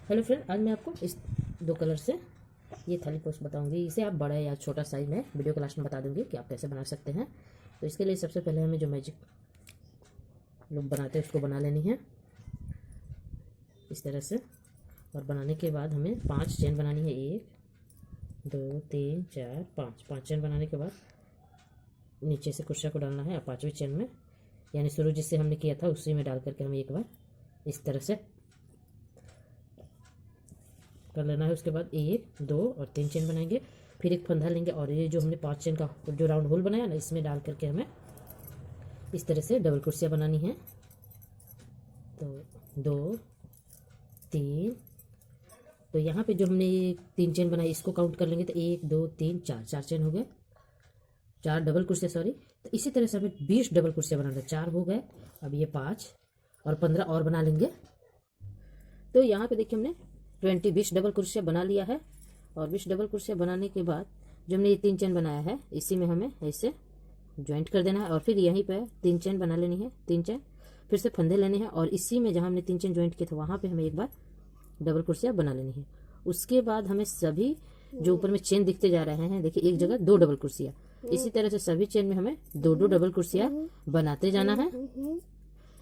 Hello friend, आज मैं आपको इस दो कलर से ये थाली पोस्ट बताऊंगी। इसे आप बड़ा या छोटा साइज में वीडियो के लास्ट में बता दूंगी कि आप कैसे बना सकते हैं। तो इसके लिए सबसे पहले हमें जो मैजिक लोग बनाते हैं उसको बना लेनी है इस तरह से। और बनाने के बाद हमें 5 चेन बनानी है। 1 2 3 4 5 चेन बनाने के बाद नीचे से कुर्सिया को डालना है 5वीं चेन में, यानी शुरू जिससे हमने किया था उसी में डाल करके हमें एक बार इस तरह से कर लेना है। उसके बाद 1 2 और 3 चेन बनाएंगे, फिर एक फंदा लेंगे और ये जो हमने 5 चेन का जो राउंड होल बनाया ना इसमें डाल करके हमें इस तरह से डबल कुर्सियाँ बनानी है। तो 2 3, तो यहाँ पे जो हमने ये 3 चेन बनाई इसको काउंट कर लेंगे तो 1 2 3 4 चेन हो गए, 4 डबल कुर्सियाँ सॉरी। तो इसी तरह से हमें 20 डबल कुर्सियाँ बनाना है। 4 हो गए, अब ये 5 और 15 और बना लेंगे। तो यहाँ पे देखिए हमने 20 डबल कुर्सियाँ बना लिया है। और 20 डबल कुर्सियाँ बनाने के बाद जो हमने ये 3 चेन बनाया है इसी में हमें ऐसे ज्वाइंट कर देना है और फिर यहीं पे 3 चेन बना लेनी है। 3 चेन फिर से फंदे लेने हैं और इसी में जहाँ हमने 3 चेन ज्वाइंट किए थे वहाँ पे हमें एक बार डबल कुर्सियाँ बना लेनी है। उसके बाद हमें सभी जो ऊपर में चेन दिखते जा रहे हैं, देखिए एक जगह 2 डबल कुर्सियाँ, इसी तरह से सभी चेन में हमें 2 डबल कुर्सियाँ बनाते जाना है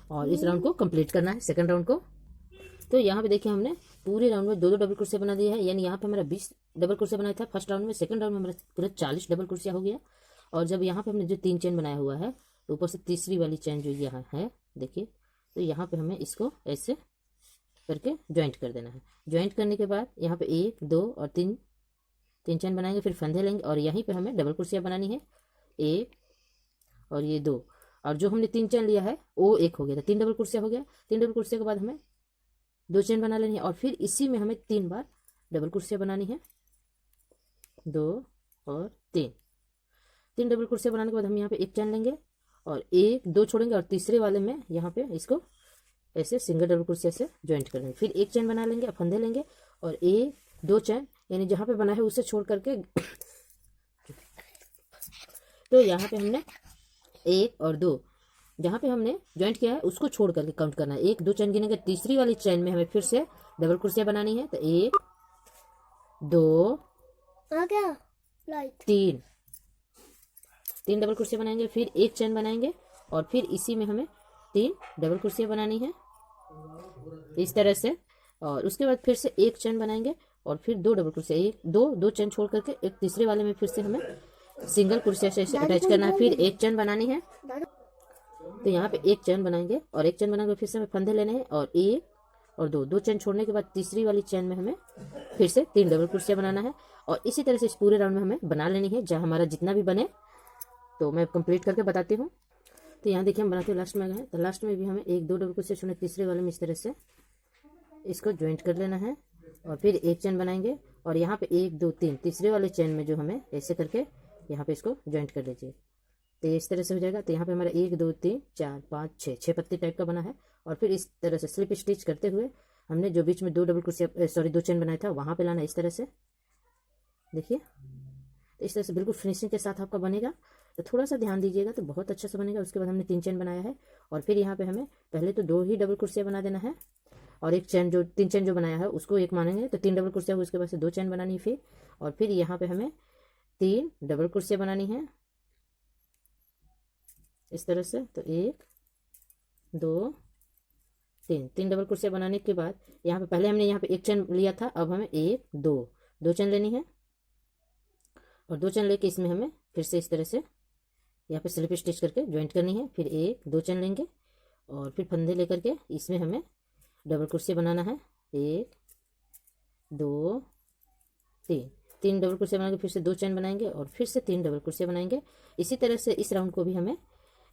और इस राउंड को कंप्लीट करना है, सेकंड राउंड को। तो यहाँ पे देखिए हमने पूरे राउंड में 2 डबल कुर्सियाँ बना दिया है, यानी यहाँ पे हमारा 20 डबल कुर्सियाँ बनाया था फर्स्ट राउंड में। सेकंड राउंड में हमारा पूरा 40 डबल कुर्सियाँ हो गया। और जब यहाँ पे हमने जो 3 चेन बनाया हुआ है तो ऊपर से तीसरी वाली चेन जो यहाँ है देखिए, तो यहाँ पे हमें इसको ऐसे करके ज्वाइंट कर देना है। ज्वाइंट करने के बाद यहाँ पे 1 2 और 3 चेन बनाएंगे, फिर फंदे लेंगे और यहीं पे हमें डबल कुर्सियाँ बनानी है 1 और ये 2। और जो हमने 3 चेन लिया है वो 1 हो गया, तो 3 डबल कुर्सियाँ हो गया। 3 डबल कुर्सियाँ के बाद हमें 2 चेन बना लेनी है और फिर इसी में हमें 3 बार डबल कुर्सियाँ बनानी है, 2 और 3 डबल कुर्सियाँ बनाने के बाद हम यहाँ पे 1 चेन लेंगे और 1 2 छोड़ेंगे और तीसरे वाले में यहाँ पे इसको ऐसे सिंगल डबल कुर्सियाँ से ज्वाइंट कर लेंगे। फिर 1 चेन बना लेंगे, फंदे लेंगे और 1 2 चेन यानी जहाँ पे बना है उसे छोड़ करके तो यहाँ पे हमने 1 और 2 जहाँ पे हमने ज्वाइंट किया है उसको छोड़ करके काउंट करना है। 1 2 चेन गिनेंगे, तीसरी वाली चेन में हमें फिर से डबल कुर्सियाँ बनानी है। तो 1 2 3 डबल कुर्सियाँ बनाएंगे, फिर 1 चेन बनाएंगे और फिर इसी में हमें 3 डबल कुर्सियाँ बनानी है इस तरह से। और उसके बाद फिर से 1 चेन बनाएंगे और फिर 2 डबल कुर्सियाँ, 1 2 चेन छोड़ करके एक तीसरे वाले में फिर से हमें सिंगल कुर्सियाँ से अटैच करना है, फिर 1 चेन बनानी है। तो यहाँ पे 1 चेन बनाएंगे और 1 चेन बनाकर फिर से हमें फंदे लेने हैं और 1 और 2 चेन छोड़ने के बाद तीसरी वाली चेन में हमें फिर से 3 डबल कुर्सियाँ बनाना है। और इसी तरह से इस पूरे राउंड में हमें बना लेनी है, जहाँ हमारा जितना भी बने। तो मैं कंप्लीट करके बताती हूँ। तो यहाँ देखिए हम बनाते हुए लास्ट में आ गए, तो लास्ट में भी हमें 1 2 डबल कुर्सियाँ छोड़ने तीसरे वाले में इस तरह से इसको ज्वाइंट कर लेना है और फिर 1 चेन बनाएंगे और यहाँ पे 1 2 3 तीसरे वाले चेन में जो हमें ऐसे करके यहाँ पे इसको ज्वाइंट कर लीजिए। तो इस तरह से हो जाएगा। तो यहाँ पे हमारा 1 2 3 4 5 6 पत्ती टाइप का बना है। और फिर इस तरह से स्लिप स्टिच करते हुए हमने जो बीच में 2 डबल कुर्सियाँ सॉरी 2 चेन बनाया था वहाँ पे लाना इस तरह से, देखिए। तो इस तरह से बिल्कुल फिनिशिंग के साथ आपका बनेगा। तो थोड़ा सा ध्यान दीजिएगा तो बहुत अच्छा से बनेगा। उसके बाद हमने 3 चेन बनाया है और फिर यहाँ पे हमें पहले तो 2 ही डबल कुर्सियाँ बना देना है और 1 चेन जो 3 चेन जो बनाया है उसको 1 मानेंगे, तो 3 डबल कुर्सियाँ हुई। उसके बाद से 2 चेन बनानी है फिर, और फिर यहाँ पे हमें 3 डबल कुर्सियाँ बनानी है इस तरह से। तो 1 2 3 डबल कुर्सियाँ बनाने के बाद यहाँ पे पहले हमने यहाँ पे 1 चेन लिया था, अब हमें 1 2 चेन लेनी है और 2 चेन लेके इसमें हमें फिर से इस तरह से यहाँ पे स्लिप स्टिच करके ज्वाइंट करनी है। फिर 1 2 चेन लेंगे और फिर फंदे लेकर के इसमें हमें डबल कुर्सियाँ बनाना है, 1 2 3 डबल कुर्सियाँ बनाएंगे, फिर से 2 चेन बनाएंगे और फिर से 3 डबल कुर्सियाँ बनाएंगे। इसी तरह से इस राउंड को भी हमें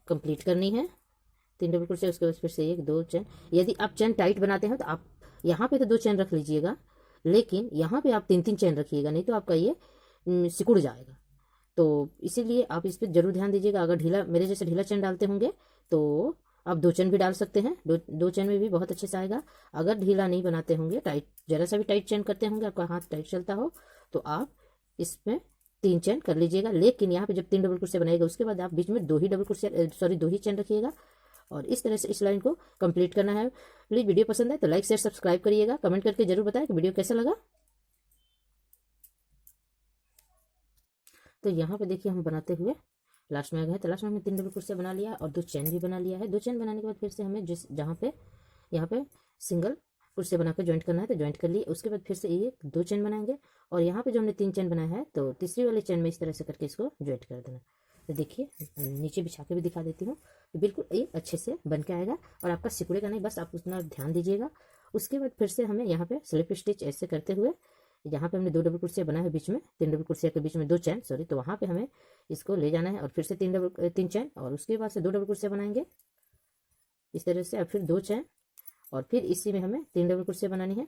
कंप्लीट करनी है। 3 डबल कुर्सियाँ, उसके बाद फिर से 1 2 चेन। यदि आप चेन टाइट बनाते हैं तो आप यहाँ पे तो 2 चेन रख लीजिएगा, लेकिन यहाँ पे आप 3 चेन रखिएगा, नहीं तो आपका ये सिकुड़ जाएगा। तो इसीलिए आप इस पर जरूर ध्यान दीजिएगा। अगर ढीला मेरे जैसे ढीला चेन डालते होंगे तो आप 2 चेन भी डाल सकते हैं, 2 चेन में भी बहुत अच्छे से आएगा। अगर ढीला नहीं बनाते होंगे, टाइट जरा सा भी टाइट चेन करते होंगे, आपका हाथ टाइट चलता हो, तो आप इसमें 3 चेन कर लीजिएगा। लेकिन यहाँ पे जब 3 डबल कुर्सियाँ बनाएगा उसके बाद आप बीच में 2 ही डबल कुर्सियाँ सॉरी 2 ही चेन रखिएगा और इस तरह से इस लाइन को कंप्लीट करना है। प्लीज़ वीडियो पसंद है तो लाइक शेयर सब्सक्राइब करिएगा, कमेंट करके जरूर बताएं कि वीडियो कैसा लगा। तो यहाँ पे देखिए हम बनाते हुए लास्ट में आ गए। तो लास्ट में हमने 3 डबल क्रोशिया बना लिया और 2 चेन भी बना लिया है। 2 चेन बनाने के बाद फिर से हमें जहाँ पे यहाँ पे सिंगल क्रोशिया बनाकर ज्वाइंट करना है तो ज्वाइंट कर लिए। उसके बाद फिर से 1 2 चेन बनाएंगे और यहाँ पे जो हमने 3 चेन बनाया है तो तीसरी वाले चेन में इस तरह से करके इसको ज्वाइंट कर देना। तो देखिए नीचे बिछा के भी दिखा देती हूँ, तो बिल्कुल ये अच्छे से बन के आएगा और आपका सिकुड़ेगा नहीं, बस आप उतना ध्यान दीजिएगा। उसके बाद फिर से हमें यहाँ पे स्लिप स्टिच ऐसे करते हुए यहाँ पे हमने 2 डबल क्रोशिया बनाया है बीच में, 3 डबल क्रोशिया के बीच में 2 चैन सॉरी, तो वहाँ पे हमें इसको ले जाना है और फिर से 3 चैन और उसके बाद से 2 डबल क्रोशिया बनाएंगे इस तरह से और फिर 2 चैन और फिर इसी में हमें 3 डबल क्रोशिया बनानी है।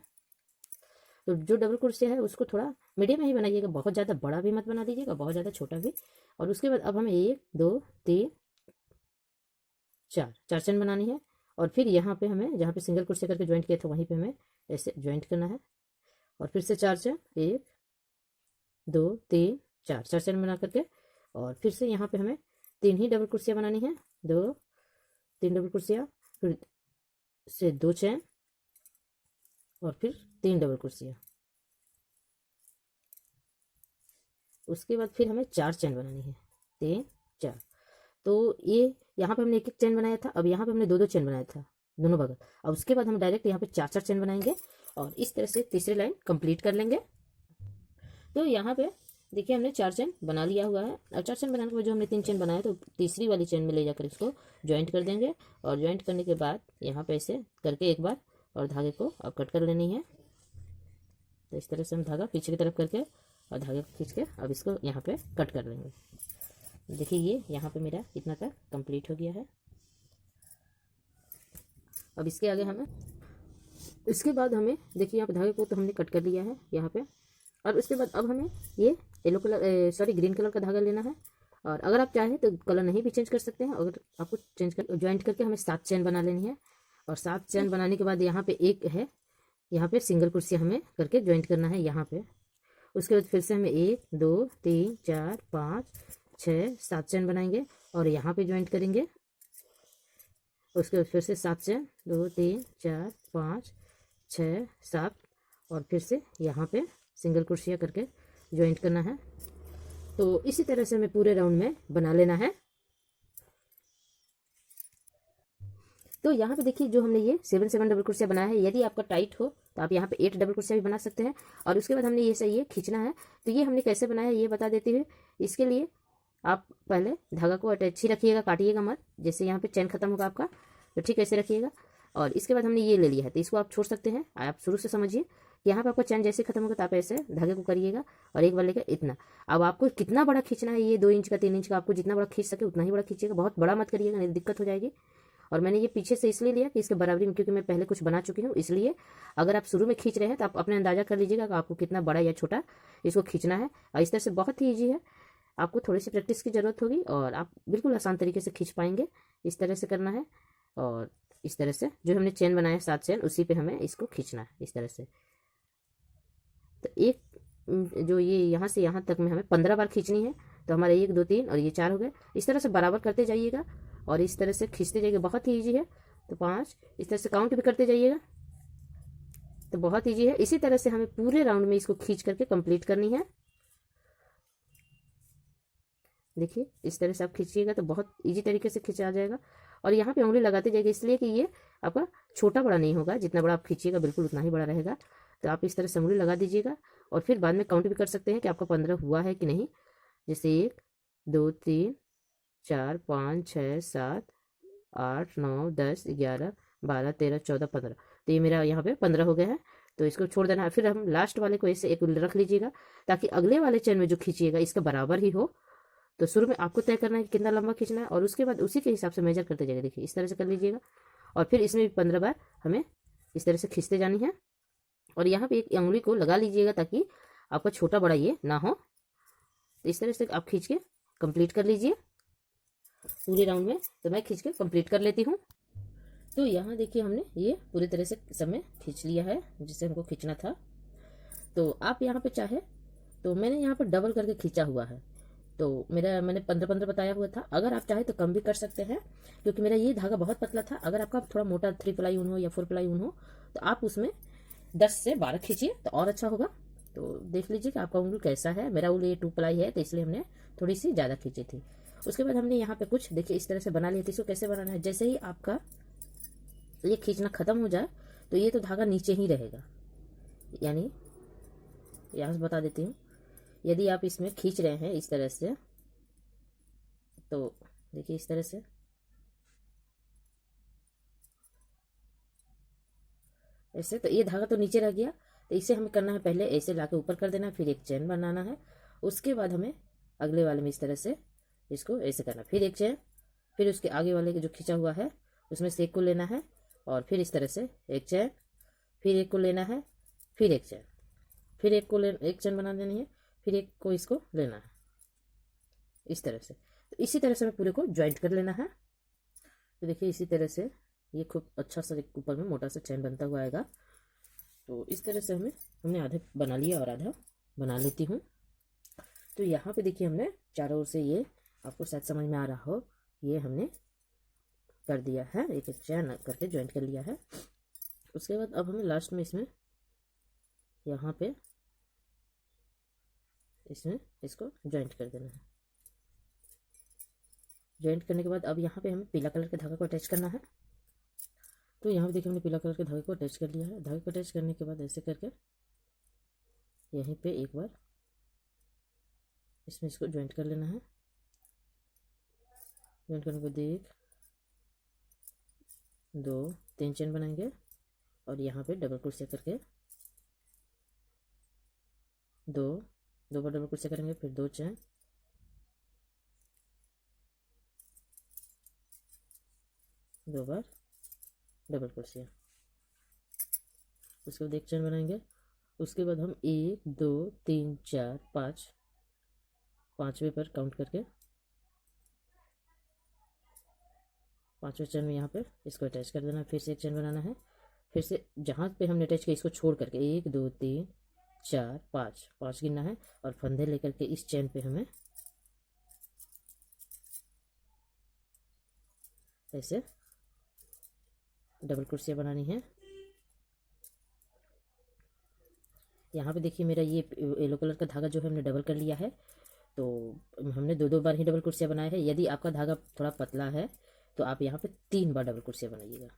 तो जो डबल क्रोशिया है उसको थोड़ा मीडियम में ही बनाइएगा, बहुत ज़्यादा बड़ा भी मत बना दीजिएगा, बहुत ज़्यादा छोटा भी। और उसके बाद अब हमें 1 2 3 4 चैन बनानी है और फिर यहाँ पे हमें जहाँ पे सिंगल क्रोशिया करके ज्वाइंट किया था वहीं पे हमें ऐसे ज्वाइंट करना है और फिर से 4 चैन 1 2 3 4 चैन बना करके और फिर से यहाँ पे हमें 3 ही डबल क्रोशिया बनानी है, 2 3 डबल क्रोशिया फिर से 2 चैन और फिर 3 डबल क्रोशिया। उसके बाद फिर हमें 4 चैन बनानी है, 3 4। तो ये यहाँ पे हमने 1 1 चैन बनाया था, अब यहाँ पे हमने 2 2 चैन बनाया था दोनों बगल। अब उसके बाद हम डायरेक्ट यहाँ पे 4 4 चैन बनाएंगे और इस तरह से तीसरी लाइन कंप्लीट कर लेंगे। तो यहाँ पे देखिए हमने 4 चैन बना लिया हुआ है और 4 चैन बनाने के बाद जो हमने 3 चैन बनाया तो तीसरी वाली चैन में ले जाकर इसको ज्वाइंट कर देंगे और ज्वाइंट करने के बाद यहाँ पे ऐसे करके एक बार और धागे को अब कट कर लेनी है। तो इस तरह से हम धागा पीछे की तरफ करके और धागे को खींच के अब इसको यहाँ पे कट कर लेंगे। देखिए ये यहाँ पे मेरा इतना तक कंप्लीट हो गया है। अब इसके आगे हमें इसके बाद हमें देखिए यहाँ पे धागे को तो हमने कट कर लिया है यहाँ पे और उसके बाद अब हमें ये yellow colour sorry green colour का धागा लेना है और अगर आप चाहें तो कलर नहीं भी चेंज कर सकते हैं। अगर आपको चेंज कर ज्वाइंट करके हमें 7 चैन बना लेनी है और 7 चैन बनाने के बाद यहाँ पे एक है यहाँ पे सिंगल क्रोशिया हमें करके ज्वाइंट करना है यहाँ पे। उसके बाद फिर से हमें 1 2 3 4 5 6 7 चैन बनाएंगे और यहाँ पे ज्वाइंट करेंगे। उसके बाद फिर से 7 चैन 2 3 4 5 6 7 और फिर से यहाँ पे सिंगल क्रोशिया करके ज्वाइंट करना है। तो इसी तरह से हमें पूरे राउंड में बना लेना है। तो यहाँ पे देखिए जो हमने ये 7 डबल क्रोशिया बनाया है, यदि आपका टाइट हो तो आप यहाँ पे 8 डबल क्रोशिया भी बना सकते हैं। और उसके बाद हमने ये सही ये खींचना है। तो ये हमने कैसे बनाया ये बता देती हूँ। इसके लिए आप पहले धागा को अटैच ही रखिएगा, काटिएगा मत। जैसे यहाँ पे चैन खत्म होगा आपका तो ठीक ऐसे रखिएगा। और इसके बाद हमने ये ले लिया है तो इसको आप छोड़ सकते हैं। आप शुरू से समझिए, यहाँ पे आपका चैन जैसे खत्म होगा तो आप ऐसे धागे को करिएगा और एक बार लेकर इतना। अब आपको कितना बड़ा खींचना है, ये 2 इंच का 3 इंच का, आपको जितना बड़ा खींच सके उतना ही बड़ा खींचिएगा, बहुत बड़ा मत करिएगा नहीं दिक्कत हो जाएगी। और मैंने ये पीछे से इसलिए लिया कि इसके बराबरी में, क्योंकि मैं पहले कुछ बना चुकी हूँ, इसलिए अगर आप शुरू में खींच रहे हैं तो आप अपने अंदाजा कर लीजिएगा कि आपको कितना बड़ा या छोटा इसको खींचना है। और इस तरह से बहुत ही ईजी है, आपको थोड़ी सी प्रैक्टिस की ज़रूरत होगी और आप बिल्कुल आसान तरीके से खींच पाएंगे। इस तरह से करना है और इस तरह से जो हमने चेन बनाया 7 चेन उसी पे हमें इसको खींचना है इस तरह से। तो एक जो ये यहाँ से यहाँ तक में हमें 15 बार खींचनी है। तो हमारे 1 2 3 और ये 4 हो गए। इस तरह से बराबर करते जाइएगा और इस तरह से खींचते जाइएगा, बहुत ही ईजी है। तो 5 इस तरह से काउंट भी करते जाइएगा, तो बहुत ईजी है। इसी तरह से हमें पूरे राउंड में इसको खींच करके कंप्लीट करनी है। देखिए इस तरह से आप खींचिएगा तो बहुत इजी तरीके से खींचा जाएगा। और यहाँ पे उंगली लगाते जाइएगा, इसलिए कि ये आपका छोटा बड़ा नहीं होगा, जितना बड़ा आप खींचिएगा बिल्कुल उतना ही बड़ा रहेगा। तो आप इस तरह से उंगली लगा दीजिएगा और फिर बाद में काउंट भी कर सकते हैं कि आपका 15 हुआ है कि नहीं। जैसे 1 2 3 4 5 6 7 8 9 10 11 12 13 14 15। तो ये मेरा यहाँ पे 15 हो गया है। तो इसको छोड़ देना है। फिर हम लास्ट वाले को ऐसे एक रख लीजिएगा ताकि अगले वाले चेन में जो खींचिएगा इसका बराबर ही हो। तो शुरू में आपको तय करना है कि कितना लंबा खींचना है और उसके बाद उसी के हिसाब से मेजर करते जाइएगा। देखिए इस तरह से कर लीजिएगा और फिर इसमें भी 15 बार हमें इस तरह से खींचते जानी है। और यहाँ पे एक उंगली को लगा लीजिएगा ताकि आपका छोटा बड़ा ये ना हो। तो इस तरह से आप खींच के कंप्लीट कर लीजिए पूरे राउंड में। तो मैं खींच के कंप्लीट कर लेती हूँ। तो यहाँ देखिए हमने ये पूरी तरह से समय खींच लिया है जिसे हमको खींचना था। तो आप यहाँ पे चाहे तो मैंने यहाँ पर डबल करके खींचा हुआ है। तो मैंने 15-15 बताया हुआ था। अगर आप चाहे तो कम भी कर सकते हैं, क्योंकि मेरा ये धागा बहुत पतला था। अगर आपका थोड़ा मोटा 3 प्लाई ऊन हो या 4 प्लाई ऊन हो तो आप उसमें 10 से 12 खींचिए तो और अच्छा होगा। तो देख लीजिए कि आपका ऊन कैसा है। मेरा ऊन ये 2 प्लाई है तो इसलिए हमने थोड़ी सी ज़्यादा खींची थी। उसके बाद हमने यहाँ पे कुछ देखिए इस तरह से बना लिया था। इसको कैसे बनाना है, जैसे ही आपका ये खींचना खत्म हो जाए तो ये तो धागा नीचे ही रहेगा। यानी यहाँ से बता देती हूँ, यदि आप इसमें खींच रहे हैं इस तरह से, तो देखिए इस तरह से ऐसे, तो ये धागा तो नीचे रह गया। तो इसे हमें करना है, पहले ऐसे लाके ऊपर कर देना है, फिर एक चेन बनाना है। उसके बाद हमें अगले वाले में इस तरह से इसको ऐसे करना, फिर एक चेन, फिर उसके आगे वाले जो खींचा हुआ है उसमें से एक को लेना है और फिर इस तरह से एक चेन, फिर एक को लेना है, फिर एक चेन, फिर एक चेन बना देनी है, फिर एक को इसको लेना है इस तरह से। तो इसी तरह से हमें पूरे को ज्वाइंट कर लेना है। तो देखिए इसी तरह से ये खूब अच्छा सा ऊपर में मोटा सा चैन बनता हुआ आएगा। तो इस तरह से हमने आधे बना लिया और आधा बना लेती हूँ। तो यहाँ पे देखिए हमने चारों ओर से, ये आपको शायद समझ में आ रहा हो, ये हमने कर दिया है, एक एक चैन करके ज्वाइंट कर लिया है। उसके बाद अब हमें लास्ट में इसमें यहाँ पे इसमें इसको ज्वाइंट कर देना है। ज्वाइंट करने के बाद अब यहाँ पे हमें पीला कलर के धागा को अटैच करना है। तो यहाँ पे देखिए हमने पीला कलर के धागे को अटैच कर लिया है। धागे को अटैच करने के बाद ऐसे करके यहीं पे एक बार इसमें इसको ज्वाइंट कर लेना है। ज्वाइंट करने के बाद 1 2 3 चेन बनाएंगे और यहाँ पे डबल क्रोशिया करके 2 बार डबल क्रोशिया करेंगे, फिर 2 चेन, 2 बार डबल क्रोशिया, उसके बाद एक चेन बनाएंगे। उसके बाद हम 1 2 3 4 5 पाँचवें पर काउंट करके 5वें चेन में यहाँ पे इसको अटैच कर देना है। फिर से एक चेन बनाना है, फिर से जहाँ पे हमने अटैच किया इसको छोड़ करके 1 2 3 4 5 गिनना है और फंदे लेकर के इस चेन पे हमें ऐसे डबल क्रोशिया बनानी है। यहाँ पे देखिए मेरा ये येलो कलर का धागा जो है हमने डबल कर लिया है। तो हमने 2 बार ही डबल क्रोशिया बनाया है। यदि आपका धागा थोड़ा पतला है तो आप यहाँ पे 3 बार डबल क्रोशिया बनाइएगा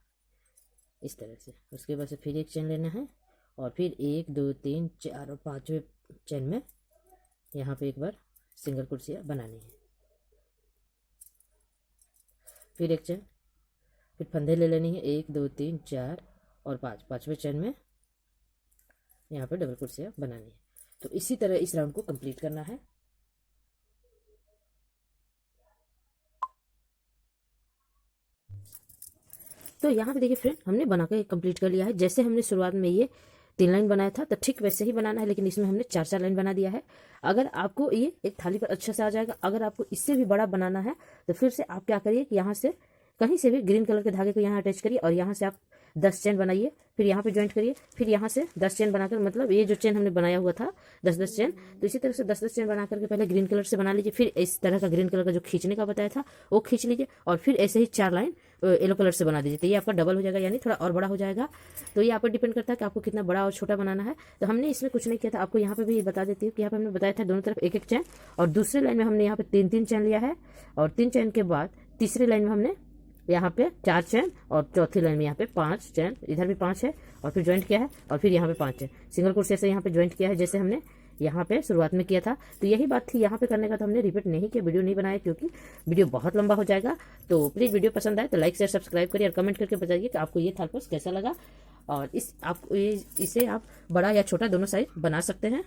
इस तरह से। उसके बाद से फिर एक चेन लेना है और फिर 1 2 3 4 और 5वें चेन में यहाँ पे एक बार सिंगल क्रोशिया बनानी है। फिर एक चेन, फिर फंदे ले लेनी है 1 2 3 4 और 5वें चेन में यहाँ पे डबल क्रोशिया बनानी है। तो इसी तरह इस राउंड को कंप्लीट करना है। तो यहाँ पे देखिए फ्रेंड, हमने बना के कंप्लीट कर लिया है। जैसे हमने शुरुआत में ये 3 लाइन बनाया था तो ठीक वैसे ही बनाना है, लेकिन इसमें हमने 4 लाइन बना दिया है। अगर आपको ये एक थाली पर अच्छे से आ जाएगा। अगर आपको इससे भी बड़ा बनाना है तो फिर से आप क्या करिए कि यहाँ से कहीं से भी ग्रीन कलर के धागे को यहाँ अटैच करिए और यहाँ से आप 10 चेन बनाइए, फिर यहाँ पे ज्वाइंट करिए, फिर यहाँ से 10 चेन बनाकर, मतलब ये जो चेन हमने बनाया हुआ था 10-10 चेन, तो इसी तरह से 10-10 चेन बना करके पहले ग्रीन कलर से बना लीजिए। फिर इस तरह का ग्रीन कलर का जो खींचने का बताया था वो खींच लीजिए और फिर ऐसे ही 4 लाइन येलो कलर से बना दीजिए। तो ये आपका डबल हो जाएगा, यानी थोड़ा और बड़ा हो जाएगा। तो ये आप पर डिपेंड करता है कि आपको कितना बड़ा और छोटा बनाना है। तो हमने इसमें कुछ नहीं किया था, आपको यहाँ पे भी बता देती हूँ कि यहाँ पे हमने बताया था दोनों तरफ एक एक चेन, और दूसरे लाइन में हमने यहाँ पे 3-3 चेन लिया है और 3 चेन के बाद तीसरी लाइन में हमने यहाँ पे 4 चेन और चौथी लाइन में यहाँ पे 5 चेन, इधर भी 5 है और फिर ज्वाइंट किया है और फिर यहाँ पे 5 चेन सिंगल क्रोशिया से यहाँ पे ज्वाइंट किया है, जैसे हमने यहाँ पे शुरुआत में किया था। तो यही बात थी यहाँ पे करने का, तो हमने रिपीट नहीं किया, वीडियो नहीं बनाया क्योंकि वीडियो बहुत लंबा हो जाएगा। तो प्लीज़ वीडियो पसंद आए तो लाइक शेयर सब्सक्राइब करिए और कमेंट करके बताइए कि आपको ये थालपोस कैसा लगा। और इसे आप बड़ा या छोटा दोनों साइज बना सकते हैं।